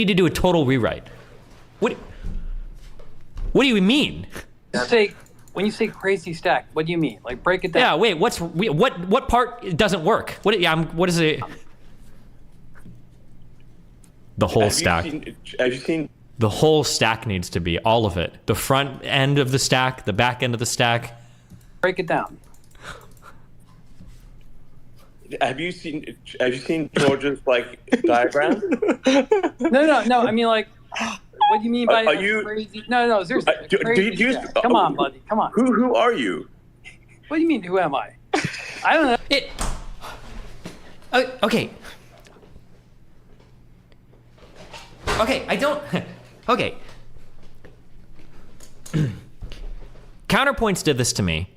need to do a total rewrite. What do you mean? When you say crazy stack, what do you mean? Like, break it down. Yeah, wait, what part doesn't work? What is it? The whole stack. Have you seen? The whole stack needs to be, all of it. The front end of the stack, the back end of the stack. Break it down. Have you seen George's diagram? No. I mean, like, what do you mean by crazy? No, seriously. Come on, buddy. Come on. Who are you? What do you mean? Who am I? I don't know. Okay. Okay, I don't. Okay. Counterpoints did this to me.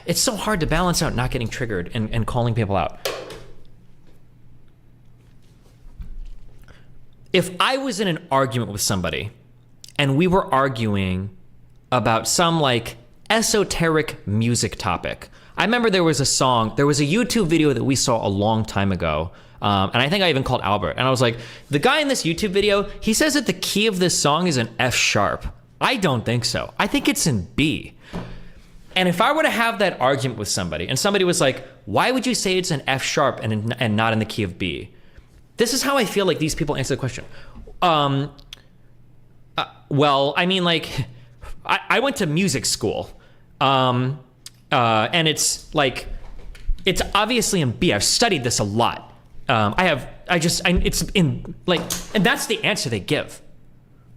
It's so hard to balance out not getting triggered and calling people out. If I was in an argument with somebody and we were arguing about some esoteric music topic, I remember there was a YouTube video that we saw a long time ago. And I think I even called Albert and I was like, the guy in this YouTube video, he says that the key of this song is an F sharp. I don't think so. I think it's in B. And if I were to have that argument with somebody and somebody was like, why would you say it's an F sharp and not in the key of B? This is how I feel like these people answer the question. Well, I mean, I went to music school. And it's obviously in B. I've studied this a lot. And that's the answer they give.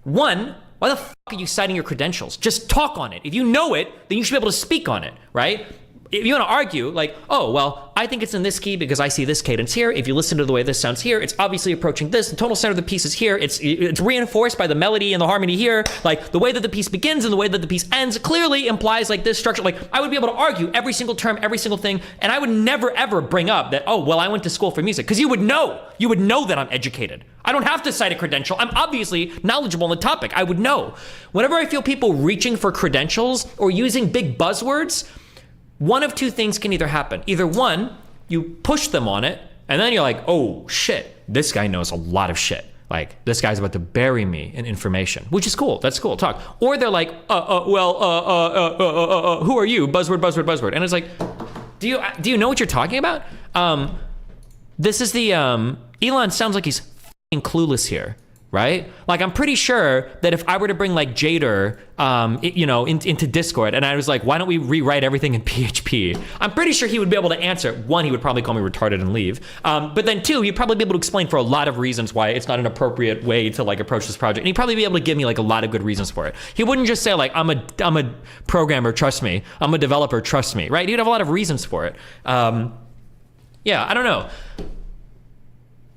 One, why the fuck are you citing your credentials? Just talk on it. If you know it, then you should be able to speak on it, right? If you want to argue, oh, well, I think it's in this key because I see this cadence here. If you listen to the way this sounds here, it's obviously approaching this. The tonal center of the piece is here. It's reinforced by the melody and the harmony here. The way that the piece begins and the way that the piece ends clearly implies this structure. I would be able to argue every single term, every single thing, and I would never ever bring up that, oh, well, I went to school for music, because you would know that I'm educated. I don't have to cite a credential. I'm obviously knowledgeable on the topic. I would know. Whenever I feel people reaching for credentials or using big buzzwords, one of two things can either happen. Either one, you push them on it, and then you're like, oh shit, this guy knows a lot of shit. This guy's about to bury me in information, which is cool. That's cool, talk. Or they're like, who are you? Buzzword. And it's like, do you know what you're talking about? This is the, Elon sounds like he's f***ing clueless here. Right? I'm pretty sure that if I were to bring Jader, into Discord, and I was like, why don't we rewrite everything in PHP? I'm pretty sure he would be able to answer. One, he would probably call me retarded and leave. But then two, he'd probably be able to explain for a lot of reasons why it's not an appropriate way to approach this project. And he'd probably be able to give me a lot of good reasons for it. He wouldn't just say I'm a programmer, trust me. I'm a developer, trust me. Right? He'd have a lot of reasons for it. Yeah, I don't know.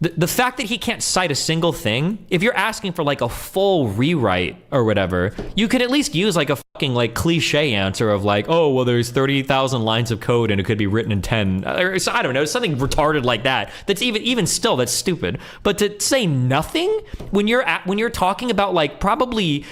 The fact that he can't cite a single thing, if you're asking for a full rewrite or whatever, you could at least use a fucking cliche answer of oh, well, there's 30,000 lines of code and it could be written in 10, or I don't know, something retarded like that. That's even still, that's stupid. But to say nothing when you're talking about probably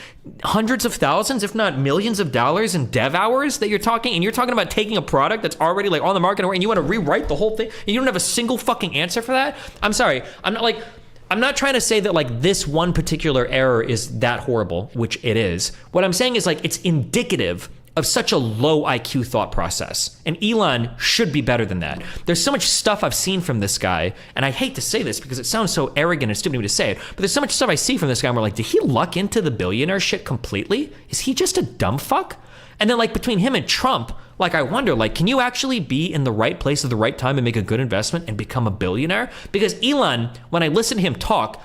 hundreds of thousands, if not millions of dollars in dev hours that you're talking about taking a product that's already on the market and you want to rewrite the whole thing and you don't have a single fucking answer for that. I'm sorry. I'm not trying to say that this one particular error is that horrible, which it is. What I'm saying is it's indicative of such a low IQ thought process. And Elon should be better than that. There's so much stuff I've seen from this guy, and I hate to say this because it sounds so arrogant and stupid of me to say it, but there's so much stuff I see from this guy and we're did he luck into the billionaire shit completely? Is he just a dumb fuck? And then between him and Trump, I wonder, can you actually be in the right place at the right time and make a good investment and become a billionaire? Because Elon, when I listen to him talk,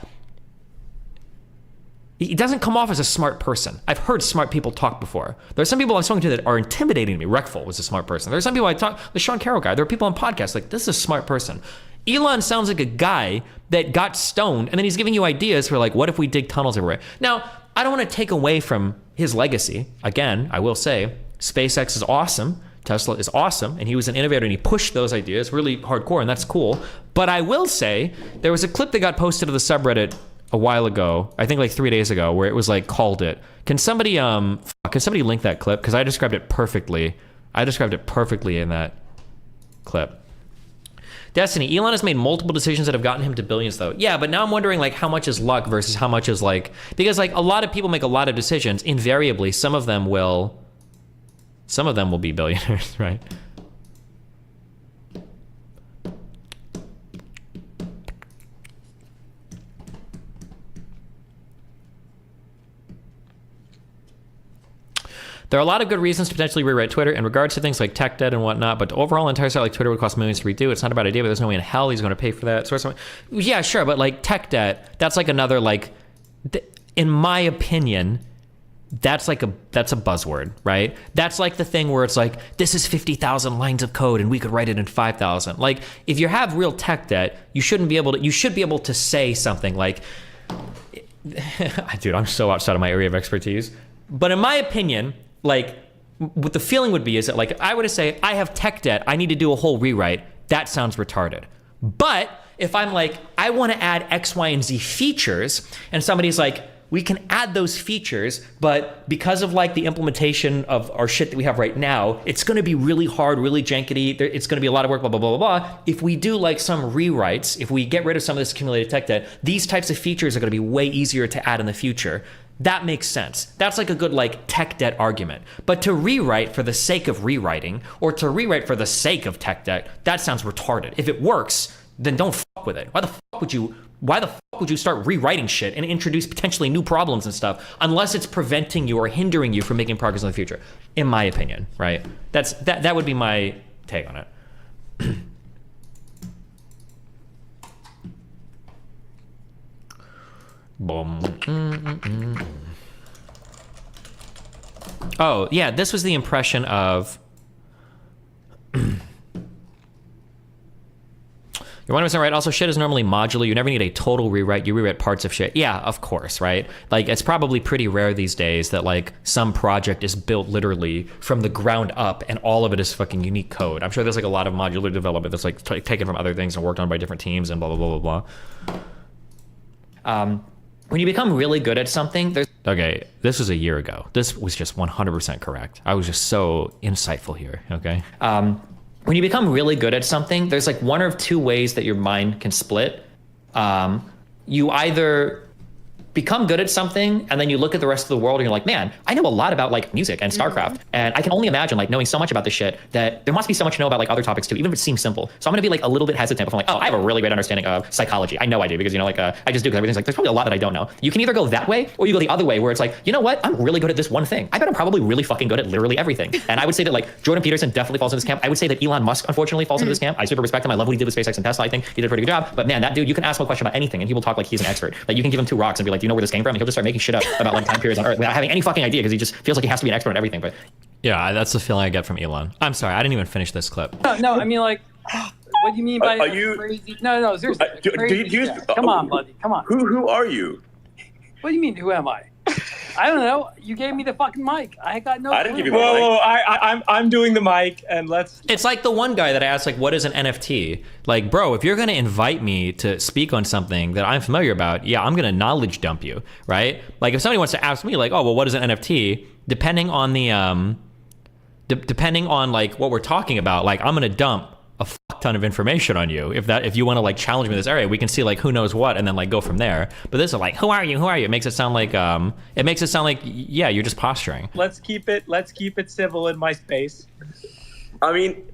he doesn't come off as a smart person. I've heard smart people talk before. There are some people I've spoken to that are intimidating me. Reckful was a smart person. There are some people I talk, the Sean Carroll guy. There are people on podcasts this is a smart person. Elon sounds like a guy that got stoned and then he's giving you ideas for what if we dig tunnels everywhere? Now, I don't want to take away from his legacy. Again, I will say, SpaceX is awesome. Tesla is awesome. And he was an innovator and he pushed those ideas really hardcore and that's cool. But I will say, there was a clip that got posted to the subreddit a while ago, I think 3 days ago, where it was called it. Can somebody link that clip? Because I described it perfectly. I described it perfectly in that clip. Destiny, Elon has made multiple decisions that have gotten him to billions, though. Yeah, but now I'm wondering, like, how much is luck versus how much is, like... Because, like, a lot of people make a lot of decisions. Invariably, some of them will be billionaires, right? There are a lot of good reasons to potentially rewrite Twitter in regards to things like tech debt and whatnot, but the overall entire site like Twitter would cost millions to redo. It's not a bad idea, but there's no way in hell he's going to pay for that. Yeah, sure, but like tech debt, that's like another like, in my opinion, that's a buzzword, right? That's like the thing where it's like, this is 50,000 lines of code and we could write it in 5,000. Like, if you have real tech debt, you should be able to say something like, dude, I'm so outside of my area of expertise. But in my opinion, like, what the feeling would be is that, like, if I were to say, I have tech debt, I need to do a whole rewrite, that sounds retarded. But if I'm like, I want to add X, Y, and Z features, and somebody's like, we can add those features, but because of, like, the implementation of our shit that we have right now, it's going to be really hard, really jankety, it's going to be a lot of work, blah, blah, blah, blah, blah. If we do, like, some rewrites, if we get rid of some of this accumulated tech debt, these types of features are going to be way easier to add in the future. That makes sense. That's like a good like tech debt argument. But to rewrite for the sake of rewriting or to rewrite for the sake of tech debt, that sounds retarded. If it works, then don't fuck with it. Why the fuck would you start rewriting shit and introduce potentially new problems and stuff unless it's preventing you or hindering you from making progress in the future? In my opinion, right? That would be my take on it. Boom. Oh, yeah, this was the impression of... You're 100% right. Also, shit is normally modular. You never need a total rewrite. You rewrite parts of shit. Yeah, of course, right? Like, it's probably pretty rare these days that, like, some project is built literally from the ground up and all of it is fucking unique code. I'm sure there's, like, a lot of modular development that's, like, taken from other things and worked on by different teams and blah, blah, blah, blah, blah. When you become really good at something, there's... Okay, this was a year ago. This was just 100% correct. I was just so insightful here, okay? When you become really good at something, there's like one or two ways that your mind can split. You either become good at something and then you look at the rest of the world and you're like, man, I know a lot about like music and StarCraft. And I can only imagine like knowing so much about this shit that there must be so much to know about like other topics too, even if it seems simple. So I'm gonna be like a little bit hesitant if I'm like, oh, I have a really great understanding of psychology. I know I do because, you know, like I just do because everything's like, there's probably a lot that I don't know. You can either go that way or you go the other way where it's like, you know what? I'm really good at this one thing. I bet I'm probably really fucking good at literally everything. And I would say that like Jordan Peterson definitely falls into this camp. I would say that Elon Musk unfortunately falls into this camp. I super respect him. I love what he did with SpaceX and Tesla. I think he did a pretty good job. But man, that dude, you can ask him a question about anything and he will talk like he's an expert. Like you can give him two rocks and be like, do you know where this came from? And he'll just start making shit up about like time periods on Earth without having any fucking idea because he just feels like he has to be an expert at everything. But yeah, that's the feeling I get from Elon. I'm sorry, I didn't even finish this clip. No, I mean like, what do you mean by crazy? No, seriously. Come on, buddy, come on. Who are you? What do you mean? Who am I? I don't know. You gave me the fucking mic. I got no. I didn't give you the mic. Whoa, I'm doing the mic, and let's. It's like the one guy that I asked, like, what is an NFT? Like, bro, if you're gonna invite me to speak on something that I'm familiar about, yeah, I'm gonna knowledge dump you, right? Like, if somebody wants to ask me, like, oh, well, what is an NFT? Depending on the depending on like what we're talking about, like, I'm gonna dump a fuck ton of information on you. If you want to like challenge me in this area, we can see like who knows what and then like go from there. But this is like, who are you? It makes it sound like yeah, you're just posturing. Let's keep it civil in my space. I mean,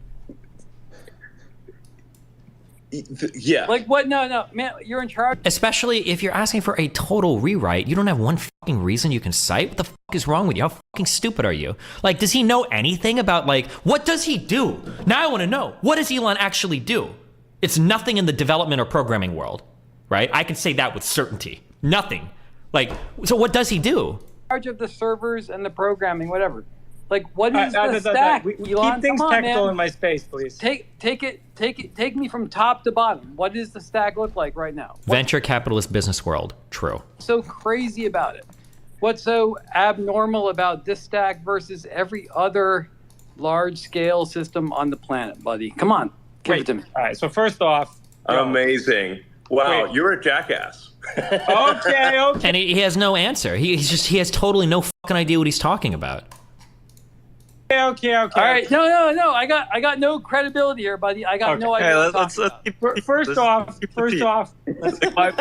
yeah. Like what? No, man, you're in charge. Especially if you're asking for a total rewrite, you don't have one fucking reason you can cite. What the fuck is wrong with you? How fucking stupid are you? Like, does he know anything about like, what does he do? Now I want to know, what does Elon actually do? It's nothing in the development or programming world, right? I can say that with certainty. Nothing. Like, so what does he do? Charge of the servers and the programming, whatever. Like, what is the stack, Elon? Keep things technical in my space, please. Take me from top to bottom. What does the stack look like right now? Venture capitalist business world. True. What's so crazy about it? What's so abnormal about this stack versus every other large-scale system on the planet, buddy? Come on, give it to me. All right, so first off... Amazing. Wow, you're a jackass. Okay. And he has no answer. He has totally no fucking idea what he's talking about. Okay. All right. No. I got no credibility here, buddy. I got no idea. Okay, what I'm let's talking about. keep. First off, my let's keep my